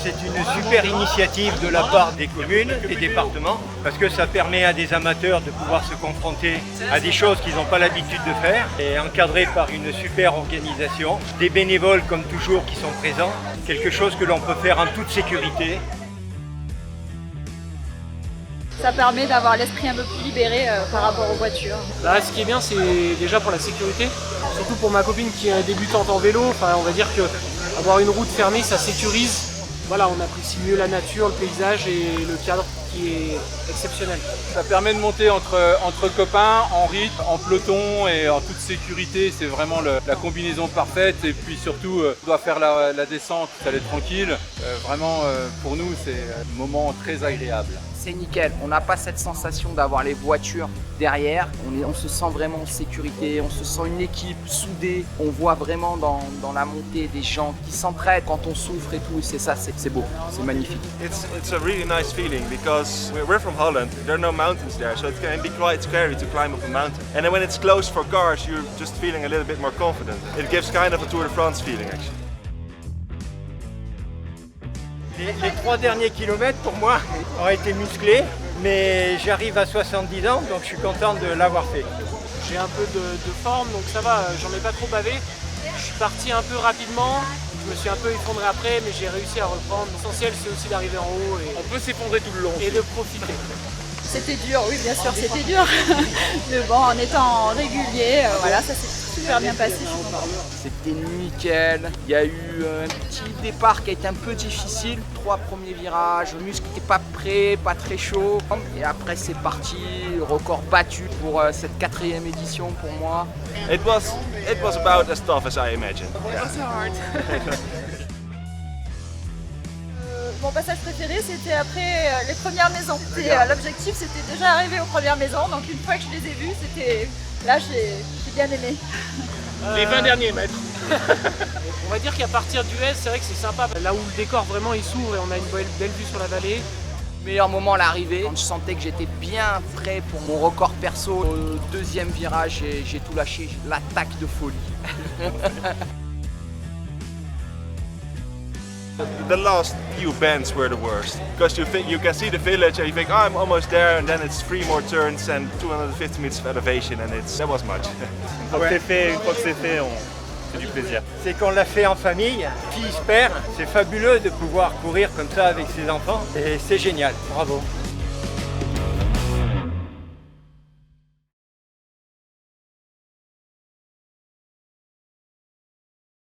c'est une super initiative de la part des communes, des départements, parce que ça permet à des amateurs de pouvoir se confronter à des choses qu'ils n'ont pas l'habitude de faire, et encadré par une super organisation, des bénévoles comme toujours qui sont présents, quelque chose que l'on peut faire en toute sécurité. Ça permet d'avoir l'esprit un peu plus libéré par rapport aux voitures. Là, ce qui est bien, c'est déjà pour la sécurité, surtout pour ma copine qui est débutante en vélo. Enfin, on va dire que avoir une route fermée, ça sécurise. Voilà, on apprécie mieux la nature, le paysage et le cadre qui est exceptionnel. Ça permet de monter entre copains, en rythme, en peloton et en toute sécurité. C'est vraiment la combinaison parfaite. Et puis surtout, on doit faire la descente, aller tranquille. Vraiment, pour nous, c'est un moment très agréable. C'est nickel, on n'a pas cette sensation d'avoir les voitures derrière, on se sent vraiment en sécurité, on se sent une équipe soudée, on voit vraiment dans la montée des gens qui s'entraident quand on souffre et tout, et c'est ça, c'est beau, c'est magnifique. It's a really nice feeling because we're from Holland, there are no mountains there, so it can be quite scary to climb up a mountain. And then when it's closed for cars, you're just feeling a little bit more confident. It gives kind of a Tour de France feeling actually. Les 3 derniers kilomètres pour moi ont été musclés, mais j'arrive à 70 ans, donc je suis content de l'avoir fait. J'ai un peu de forme, donc ça va, j'en ai pas trop bavé. Je suis parti un peu rapidement, je me suis un peu effondré après, mais j'ai réussi à reprendre. L'essentiel, c'est aussi d'arriver en haut et On peut s'effondrer tout le long. de profiter. C'était dur, oui bien sûr c'était dur. Mais bon, en étant régulier, voilà, ça s'est super bien passé, je suis contente. C'était nickel, il y a eu un petit départ qui a été un peu difficile, 3 premiers virages, le muscle n'était pas prêt, pas très chaud. Et après c'est parti, record battu pour cette 4e édition pour moi. It was about as tough as I imagined. Mon passage préféré, c'était après les premières maisons. L'objectif, c'était déjà arriver aux premières maisons, donc une fois que je les ai vues, là, j'ai bien aimé. Les 20 derniers mètres. On va dire qu'à partir du S, c'est vrai que c'est sympa. Là où le décor vraiment il s'ouvre et on a une belle vue sur la vallée. Meilleur moment à l'arrivée, quand je sentais que j'étais bien prêt pour mon record perso. Au 2e virage, j'ai tout lâché, l'attaque de folie. The last few bends were the worst because you can see the village and you think, oh, I'm almost there, and then it's 3 more turns and 250 meters of elevation, and that was much. Une fois que c'est fait, c'est du plaisir. C'est qu'on l'a fait en famille, fils, père, c'est fabuleux de pouvoir courir comme ça avec ses enfants, et c'est génial, bravo.